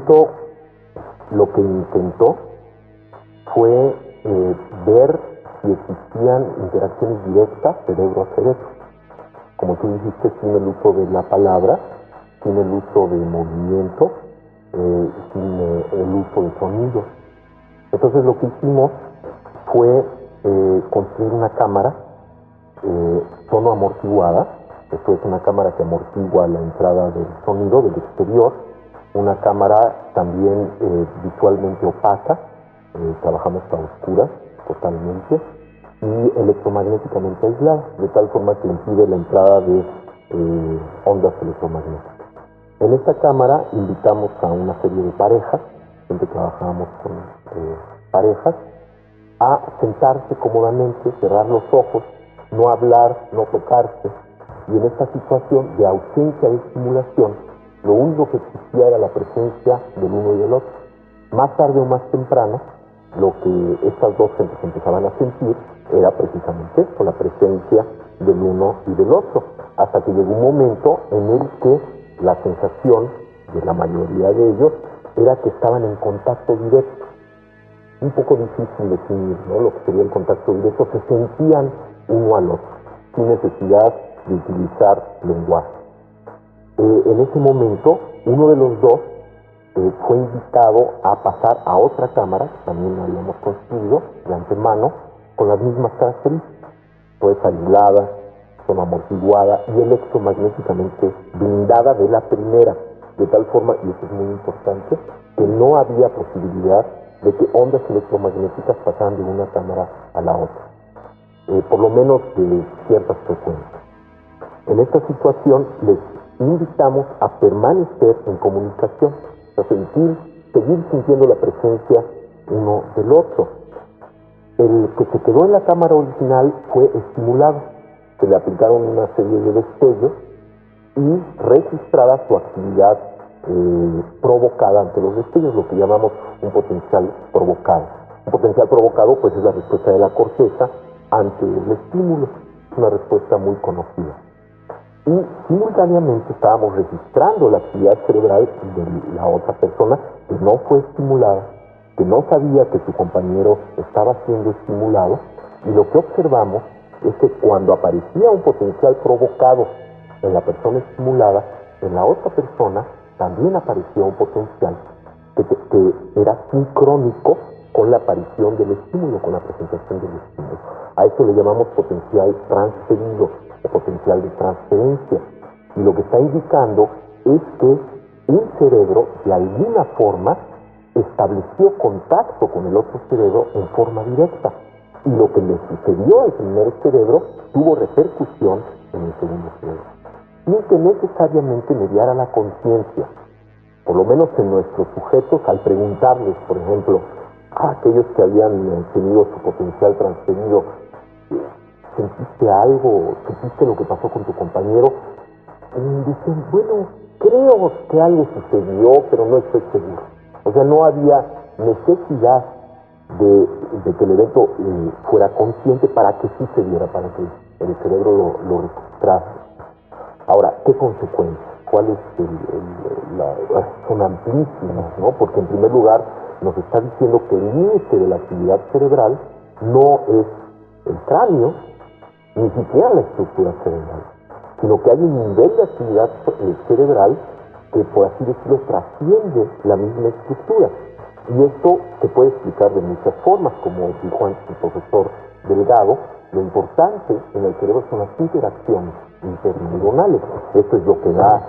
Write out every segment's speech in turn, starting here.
experimento lo que intentó fue ver si existían interacciones directas cerebro a cerebro. Como tú dijiste, sin el uso de la palabra, sin el uso de movimiento, sin el uso de sonido. Entonces lo que hicimos fue construir una cámara tono amortiguada. Esto es una cámara que amortigua la entrada del sonido del exterior, una cámara también visualmente opaca, trabajamos a oscuras totalmente, y electromagnéticamente aislada, de tal forma que impide la entrada de ondas electromagnéticas. En esta cámara invitamos a una serie de parejas, siempre trabajábamos con parejas, a sentarse cómodamente, cerrar los ojos, no hablar, no tocarse, y en esta situación de ausencia de estimulación, lo único que existía era la presencia del uno y del otro. Más tarde o más temprano, lo que estas dos gentes empezaban a sentir era precisamente esto, la presencia del uno y del otro, hasta que llegó un momento en el que la sensación de la mayoría de ellos era que estaban en contacto directo. Un poco difícil definir, ¿no?, lo que sería el contacto directo, se sentían uno al otro, sin necesidad de utilizar lenguaje. En ese momento, uno de los dos fue invitado a pasar a otra cámara, que también habíamos construido de antemano, con las mismas características, pues aislada, zona amortiguada y electromagnéticamente blindada de la primera, de tal forma, y eso es muy importante, que no había posibilidad de que ondas electromagnéticas pasaran de una cámara a la otra, por lo menos de ciertas frecuencias. En esta situación les invitamos a permanecer en comunicación, a seguir sintiendo la presencia uno del otro. El que se quedó en la cámara original fue estimulado, se le aplicaron una serie de destellos y registrada su actividad provocada ante los destellos, lo que llamamos un potencial provocado. Un potencial provocado, pues, es la respuesta de la corteza ante el estímulo, es una respuesta muy conocida. Y simultáneamente estábamos registrando la actividad cerebral de la otra persona que no fue estimulada, que no sabía que su compañero estaba siendo estimulado, y lo que observamos es que cuando aparecía un potencial provocado en la persona estimulada, en la otra persona también aparecía un potencial que era sincrónico con la aparición del estímulo, con la presentación del estímulo. A eso le llamamos potencial transferido o potencial de transferencia. Y lo que está indicando es que un cerebro, de alguna forma, estableció contacto con el otro cerebro en forma directa. Y lo que le sucedió al primer cerebro tuvo repercusión en el segundo cerebro, sin que necesariamente mediara la conciencia. Por lo menos en nuestros sujetos, al preguntarles, por ejemplo, a aquellos que habían tenido su potencial transferido, ¿sentiste algo? ¿Supiste lo que pasó con tu compañero? Dicen, bueno, creo que algo sucedió, pero no estoy seguro. O sea, no había necesidad de que el evento fuera consciente para que sí se diera, para que el cerebro lo registrase. Ahora, ¿qué consecuencias? ¿Cuáles son amplísimas, ¿no? Porque en primer lugar nos está diciendo que el límite de la actividad cerebral no es el cráneo, ni siquiera la estructura cerebral, sino que hay un nivel de actividad cerebral que, por así decirlo, trasciende la misma estructura. Y esto se puede explicar de muchas formas, como dijo antes el profesor Delgado. Lo importante en el cerebro son las interacciones interneuronales. Esto es lo que da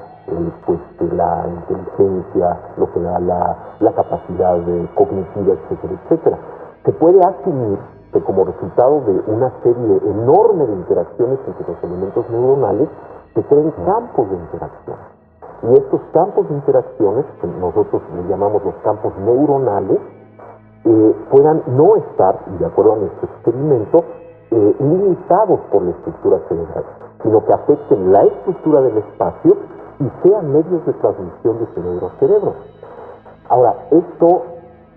la inteligencia, lo que da la capacidad cognitiva, etcétera, etcétera. Se puede asumir que como resultado de una serie enorme de interacciones entre los elementos neuronales, se crean campos de interacción. Y estos campos de interacciones, que nosotros les llamamos los campos neuronales, puedan no estar, y de acuerdo a nuestro experimento, limitados por la estructura cerebral, sino que afecten la estructura del espacio y sean medios de transmisión de cerebro a cerebro. Ahora, esto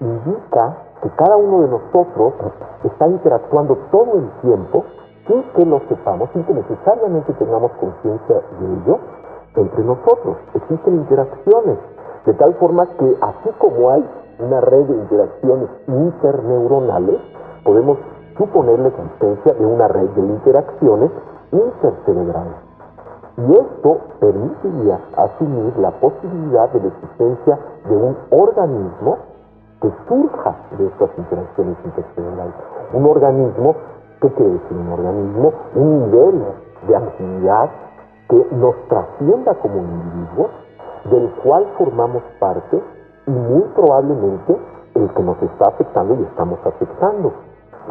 indica que cada uno de nosotros está interactuando todo el tiempo sin que lo sepamos, sin que necesariamente tengamos conciencia de ello, entre nosotros. Existen interacciones. De tal forma que así como hay una red de interacciones interneuronales, podemos suponer la existencia de una red de interacciones intercerebrales. Y esto permitiría asumir la posibilidad de la existencia de un organismo que surja de estas interacciones intercerebrales. Un organismo, ¿qué quiere decir un organismo? Un nivel de actividad que nos trascienda como individuos, del cual formamos parte y muy probablemente el que nos está afectando y estamos afectando.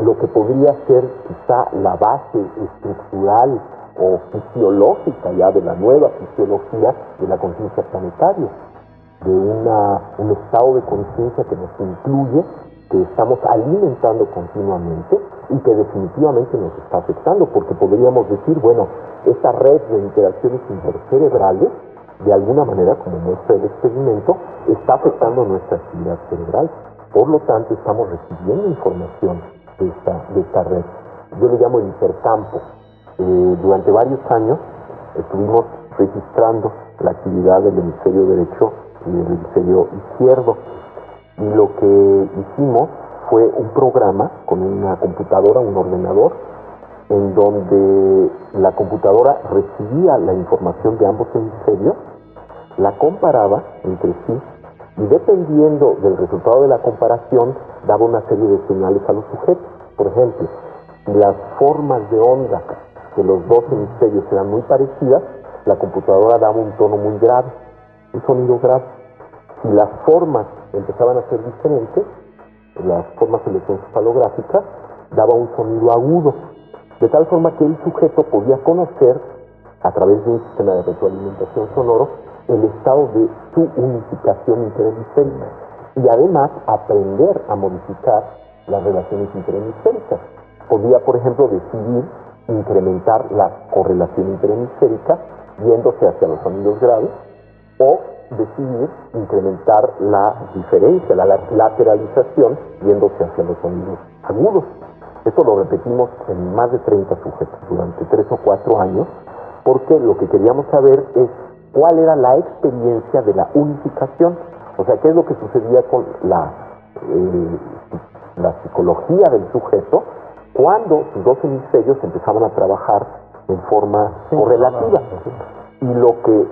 Lo que podría ser quizá la base estructural o fisiológica ya de la nueva fisiología de la conciencia planetaria, de un estado de conciencia que nos incluye, que estamos alimentando continuamente y que definitivamente nos está afectando, porque podríamos decir, bueno, esta red de interacciones intercerebrales, de alguna manera, como muestra el experimento, está afectando nuestra actividad cerebral. Por lo tanto, estamos recibiendo información de esta red. Yo le llamo el intercampo. Durante varios años estuvimos registrando la actividad del hemisferio derecho y del hemisferio izquierdo. Y lo que hicimos fue un programa con una computadora, un ordenador, en donde la computadora recibía la información de ambos hemisferios, la comparaba entre sí y dependiendo del resultado de la comparación daba una serie de señales a los sujetos. Por ejemplo, si las formas de onda de los dos hemisferios eran muy parecidas, la computadora daba un tono muy grave, un sonido grave. Si las formas empezaban a ser diferentes, las formas electroencefalográficas, daba un sonido agudo, de tal forma que el sujeto podía conocer, a través de un sistema de retroalimentación sonoro, el estado de su unificación interhemisférica y además aprender a modificar las relaciones interhemisféricas. Podía, por ejemplo, decidir incrementar la correlación interhemisférica yéndose hacia los sonidos graves o decidir incrementar la diferencia, la lateralización yéndose hacia los sonidos agudos. Esto lo repetimos en más de 30 sujetos durante 3 o 4 años, porque lo que queríamos saber es cuál era la experiencia de la unificación, o sea, qué es lo que sucedía con la psicología del sujeto cuando sus dos hemisferios empezaban a trabajar en forma correlativa. Y lo que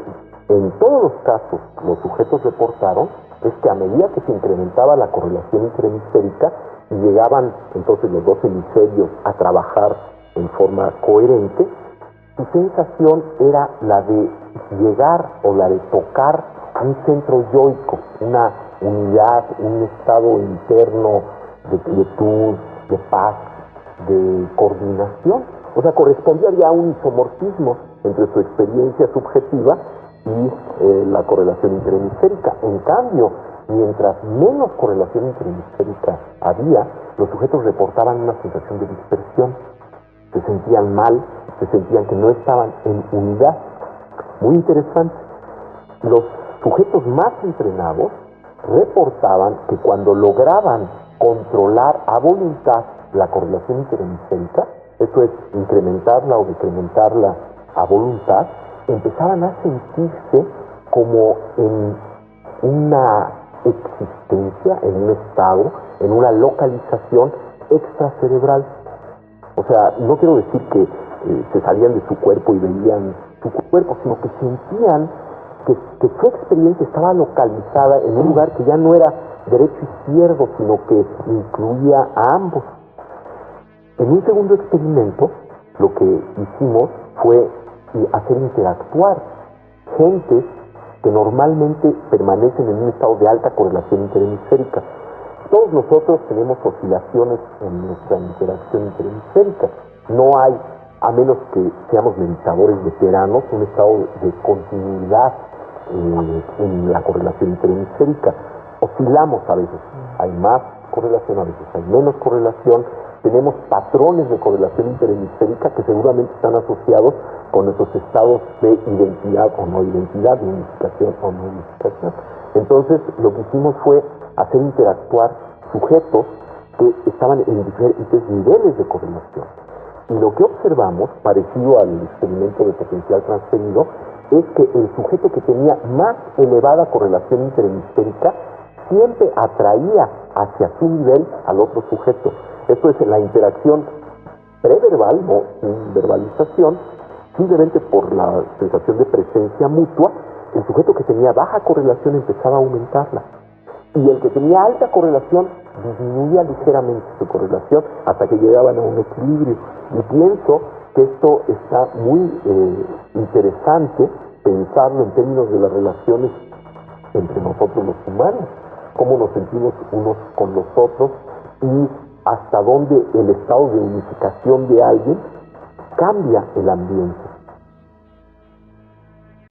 en todos los casos los sujetos reportaron es que a medida que se incrementaba la correlación interhemisférica y llegaban entonces los dos hemisferios a trabajar en forma coherente, su sensación era la de llegar o la de tocar un centro yoico, una unidad, un estado interno de quietud, de paz, de coordinación. O sea, correspondía ya a un isomorfismo entre su experiencia subjetiva y la correlación interhemisférica. En cambio, mientras menos correlación interhemisférica había, los sujetos reportaban una sensación de dispersión. Se sentían mal, se sentían que no estaban en unidad. Muy interesante. Los sujetos más entrenados reportaban que cuando lograban controlar a voluntad la correlación interhemisférica, esto es, incrementarla o decrementarla a voluntad, empezaban a sentirse como en una existencia, en un estado, en una localización extracerebral. O sea, no quiero decir que se salían de su cuerpo y veían su cuerpo, sino que sentían que su experiencia estaba localizada en un lugar que ya no era derecho-izquierdo, sino que incluía a ambos. En un segundo experimento, lo que hicimos fue hacer interactuar gentes que normalmente permanecen en un estado de alta correlación interhemisférica. Todos nosotros tenemos oscilaciones en nuestra interacción interhemisférica. No hay, a menos que seamos meditadores veteranos, un estado de continuidad en la correlación interhemisférica. Oscilamos a veces, hay más correlación, a veces hay menos correlación. Tenemos patrones de correlación interhemisférica que seguramente están asociados con nuestros estados de identidad o no identidad, de unificación o no unificación. Entonces, lo que hicimos fue hacer interactuar sujetos que estaban en diferentes niveles de correlación. Y lo que observamos, parecido al experimento de potencial transferido, es que el sujeto que tenía más elevada correlación interhemisférica siempre atraía hacia su nivel al otro sujeto. Esto es la interacción preverbal, no sin verbalización, simplemente por la sensación de presencia mutua. El sujeto que tenía baja correlación empezaba a aumentarla, y el que tenía alta correlación disminuía ligeramente su correlación hasta que llegaban a un equilibrio. Y pienso que esto está muy interesante pensarlo en términos de las relaciones entre nosotros los humanos, cómo nos sentimos unos con los otros y hasta dónde el estado de unificación de alguien cambia el ambiente.